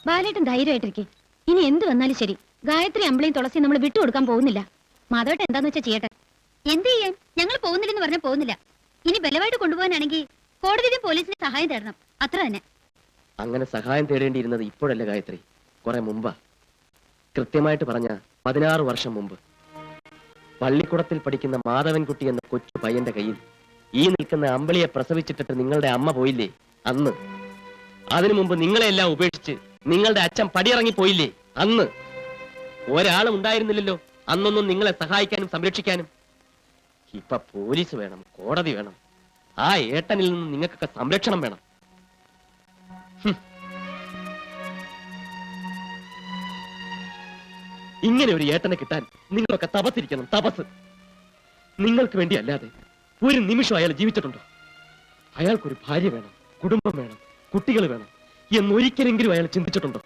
ബാലേട്ടൻ ധൈര്യമായിട്ടിരിക്കെ. ഇനി എന്ത് വന്നാലും ശരി, ഗായത്രി അമ്പിളിയും തുളസിയും നമ്മൾ വിട്ടുകൊടുക്കാൻ പോകുന്നില്ല. മാധവേട്ടൻ എന്താന്ന് വെച്ചാൽ ചെയ്യട്ടെ. എന്ത് ചെയ്യാൻ? ഞങ്ങൾ പോകുന്നില്ലെന്ന് പറഞ്ഞാൽ പോകുന്നില്ല. ഇനി ബലമായിട്ട് കൊണ്ടുപോകാനാണെങ്കിൽ കോടതിയും പോലീസിന്റെ സഹായം തേടണം, അത്ര തന്നെ. അങ്ങനെ സഹായം തേടേണ്ടിയിരുന്നത് ഇപ്പോഴല്ല ഗായത്രി, കുറെ മുമ്പാ. കൃത്യമായിട്ട് പറഞ്ഞ 16 വർഷം മുമ്പ്. പള്ളിക്കുടത്തിൽ പഠിക്കുന്ന മാധവൻകുട്ടി എന്ന കൊച്ചു പയ്യന്റെ കയ്യിൽ ഈ നിൽക്കുന്ന അമ്പിളിയെ പ്രസവിച്ചിട്ടിട്ട് നിങ്ങളുടെ അമ്മ പോയില്ലേ അന്ന്. അതിനു മുമ്പ് നിങ്ങളെല്ലാം ഉപേക്ഷിച്ച് നിങ്ങളുടെ അച്ഛൻ പടിയിറങ്ങി പോയില്ലേ അന്ന്. ഒരാളും ഉണ്ടായിരുന്നില്ലല്ലോ അന്നൊന്നും നിങ്ങളെ സഹായിക്കാനും സംരക്ഷിക്കാനും. ഇപ്പൊ പോലീസ് വേണം, കോടതി വേണം. ആ ഏട്ടനിൽ നിന്ന് നിങ്ങൾക്കൊക്കെ സംരക്ഷണം വേണം. ഇങ്ങനെ ഒരു ഏട്ടനെ കിട്ടാൻ നിങ്ങളൊക്കെ തപസ്സിരിക്കണം, തപസ്. നിങ്ങൾക്ക് വേണ്ടി അല്ലാതെ ഒരു നിമിഷം അയാൾ ജീവിച്ചിട്ടുണ്ടോ? അയാൾക്കൊരു ഭാര്യ വേണം, കുടുംബം വേണം, കുട്ടികൾ വേണം എന്നൊരിക്കലെങ്കിലും അയാൾ ചിന്തിച്ചിട്ടുണ്ടോ?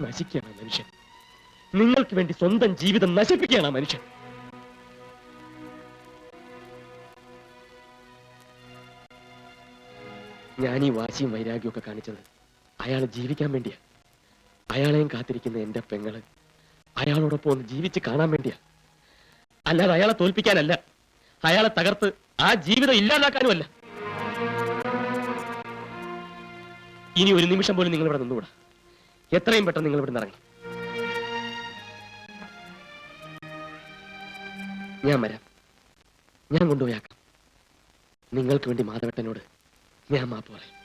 നശിക്കുകയാണ് മനുഷ്യൻ. നിങ്ങൾക്ക് വേണ്ടി സ്വന്തം ജീവിതം നശിപ്പിക്കുകയാണ് ആ മനുഷ്യൻ. ഞാൻ ഈ വാശിയും വൈരാഗ്യവും ഒക്കെ കാണിച്ചത് അയാൾ ജീവിക്കാൻ വേണ്ടിയാ. അയാളെയും കാത്തിരിക്കുന്ന എന്റെ പെങ്ങള് അയാളോടൊപ്പം ഒന്ന് ജീവിച്ച് കാണാൻ വേണ്ടിയാ. അല്ലാതെ അയാളെ തോൽപ്പിക്കാനല്ല, അയാളെ തകർത്ത് ആ ജീവിതം ഇല്ലാതാക്കാനുമല്ല. ഇനി ഒരു നിമിഷം പോലും നിങ്ങൾ ഇവിടെ നിന്നുകൂടാ. എത്രയും പെട്ടെന്ന് നിങ്ങൾ ഇവിടെ ഇറങ്ങി. ഞാൻ വരാം, ഞാൻ കൊണ്ടുപോയാക്കാം. നിങ്ങൾക്ക് വേണ്ടി മാധവേട്ടനോട് ഞാൻ മാപ്പ് പറയും.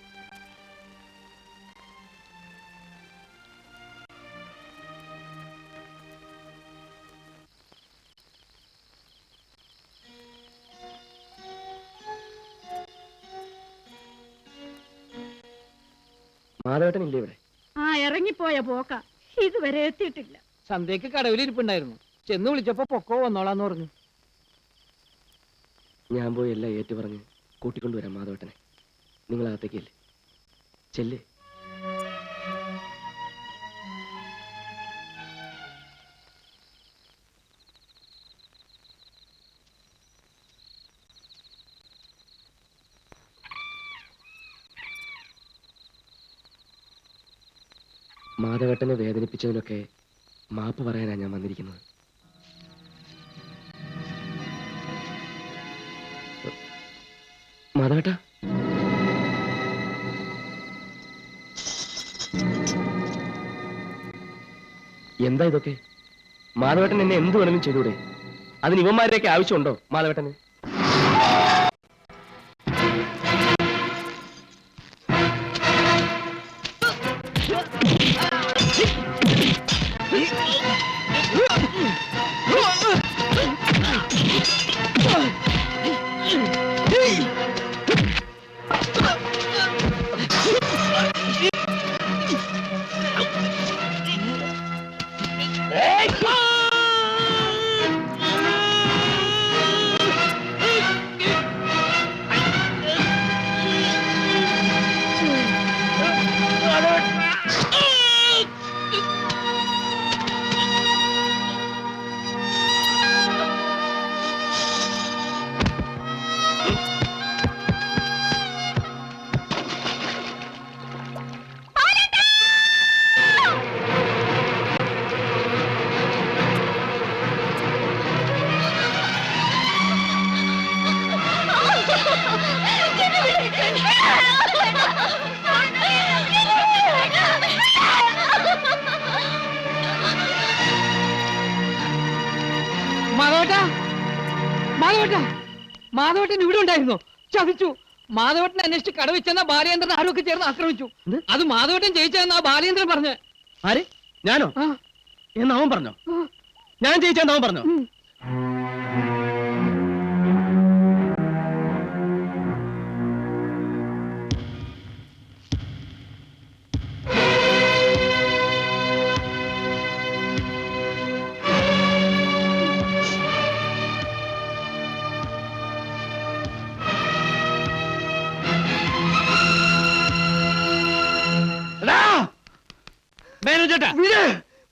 മാധവേട്ടനില്ലേ ഇവിടെ? ഇറങ്ങിപ്പോയ പോക്ക ഇതുവരെ എത്തിയിട്ടില്ല. സന്ധ്യക്ക് കടവിലിരിപ്പുണ്ടായിരുന്നു. ചെന്ന് വിളിച്ചപ്പോ പൊക്കോ വന്നോളാന്ന് പറഞ്ഞു. ഞാൻ പോയി എല്ലാം ഏറ്റു പറഞ്ഞ് കൂട്ടിക്കൊണ്ടുവരാം മാധവേട്ടനെ. നിങ്ങളകത്തേക്കല്ലേ ചെല്ലേ. മാധവേട്ടനെ വേദനിപ്പിച്ചതിനൊക്കെ മാപ്പ് പറയാനാണ് ഞാൻ വന്നിരിക്കുന്നത്. മാധവേട്ട, എന്താ ഇതൊക്കെ? മാധവേട്ടൻ എന്നെ എന്ത് വേണമെങ്കിലും ചെയ്തൂടെ? അതിന് ഇവന്മാരുടെയൊക്കെ ആവശ്യമുണ്ടോ മാധവേട്ടന്? മാധവേട്ടൻ ഇവിടെ ഉണ്ടായിരുന്നോ? ചതിച്ചു. മാധവേട്ടൻ അന്വേഷിച്ച് കടവെച്ചെന്ന ബാലചന്ദ്രൻ ആരൊക്കെ ചേർന്ന് ആക്രമിച്ചു. അത് മാധവേട്ടൻ ജയിച്ചതെന്നാ ബാലചന്ദ്രൻ പറഞ്ഞ. ആര്? ഞാനോ? എന്ന് അവൻ പറഞ്ഞോ? ഞാൻ ജയിച്ചെന്ന് അവൻ പറഞ്ഞോ?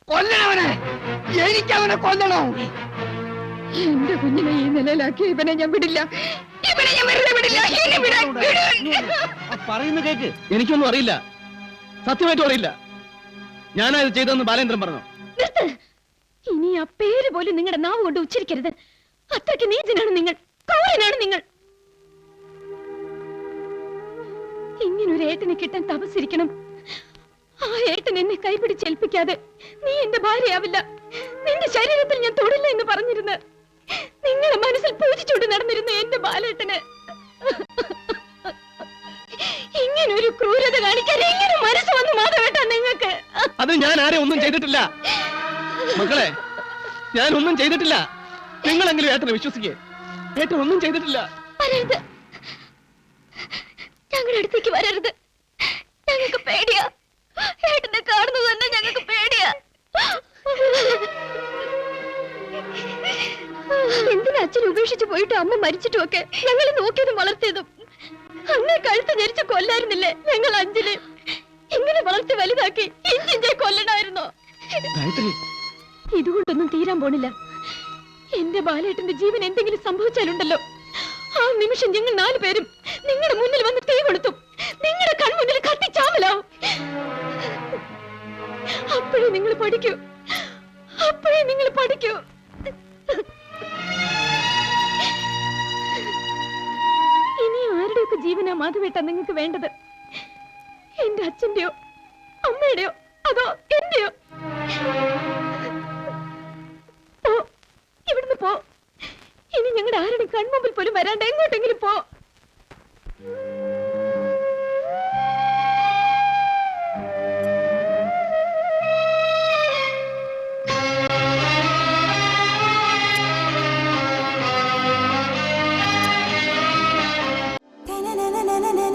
കൊല്ലണവനെ, എനിക്കവനെ കൊല്ലണം. എന്റെ കുഞ്ഞിനെ ഈ നിലയിലാക്കി ഇവനെ ഞാൻ വിടില്ല, ഇവനെ ഞാൻ വെറുതെ വിടില്ല. പറയുന്ന കേക്ക്. എനിക്കൊന്നും അറിയില്ല, സത്യമായിട്ടും അറിയില്ല. ഞാനാ ഇത് ചെയ്തതെന്ന് ബാലേന്ദ്രൻ പറഞ്ഞു. നിർത്ത്. ഇനി ആ പേര് പോലും നിങ്ങളുടെ നാവ് കൊണ്ട് ഉച്ചരിക്കരുത്. അത്രയ്ക്ക് നീചനാണ് നിങ്ങൾ, ക്രൂരനാണ് നിങ്ങൾ. ഇങ്ങനൊരു ഏട്ടനെ കിട്ടാൻ തപസ്സിരിക്കണം. ആ ഏട്ടൻ എന്നെ കൈപിടിച്ചേൽപ്പിക്കാതെ നീ എന്റെ ഭാര്യയാവില്ല. നിന്റെ ശരീരത്തിൽ ഞാൻ തൊടില്ല എന്ന് പറഞ്ഞിരുന്ന് നിങ്ങളെ മനസ്സിൽ പൂജിച്ചുകൊണ്ട് നടന്നിരുന്ന എന്റെ ബാലേട്ടന് ഇങ്ങനൊരു ക്രൂരത കാണിക്കാൻ എങ്ങനെ മനസ്സ് വന്നു മാധവേട്ടാ നിങ്ങൾക്ക്? അത് ഞാൻ ആരെ ഒന്നും ചെയ്തിട്ടില്ല മക്കളെ, ഞാൻ ഒന്നും ചെയ്തിട്ടില്ല. നിങ്ങളെങ്കിലും ഏട്ടനെ വിശ്വസിക്കേ. ഏട്ടൻ ഒന്നും ചെയ്തിട്ടില്ല. വരരുത്, ഞങ്ങളുടെ അടുത്തേക്ക് വരരുത്. ഞങ്ങൾക്ക് പേടിയാ. ഏട്ടനെ കാണുന്നത് തന്നെ ഞങ്ങൾക്ക് പേടിയാ. എന്തിനാ അച്ഛൻ ഉപേക്ഷിച്ചു പോയിട്ട് അമ്മ മരിച്ചിട്ടും ഒക്കെ ഞങ്ങൾ നോക്കിയതും വളർത്തിയതും? അന്നേ കഴുത്ത് ഞെരിച്ച് കൊല്ലായിരുന്നില്ലേ ഞങ്ങൾ അഞ്ചില്? ഇങ്ങനെ വളർത്തി വലുതാക്കി ഇഞ്ചിഞ്ചെ കൊല്ലണമായിരുന്നോ? ഗായത്രി, ഇതുകൊണ്ടൊന്നും തീരാൻ പോണില്ല. എന്റെ ബാലേട്ടന്റെ ജീവൻ എന്തെങ്കിലും സംഭവിച്ചാലുണ്ടല്ലോ, ആ നിമിഷം ഞങ്ങൾ 4 പേരും നിങ്ങളുടെ മുന്നിൽ വന്ന് തീ കൊളുത്തും. നിങ്ങളുടെ കൺമുന്നിൽ കത്തിച്ചാമലാവും. അപ്പോഴേ നിങ്ങൾ പഠിക്കൂ, അപ്പോഴേ നിങ്ങൾ പഠിക്കൂ. ഇനി ആരുടെയൊക്കെ ജീവനാ മാധവേട്ടാ നിങ്ങൾക്ക് വേണ്ടത്? എന്റെ അച്ഛന്റെയോ അമ്മയുടെയോ അതോ എന്റെയോ? പോ, ഇവിടുന്ന് പോ. ഇനി ഞങ്ങളുടെ ആരുടെ കൺമുമ്പിൽ പോലും വരാണ്ട് എങ്ങോട്ടെങ്കിലും പോ. na na na na na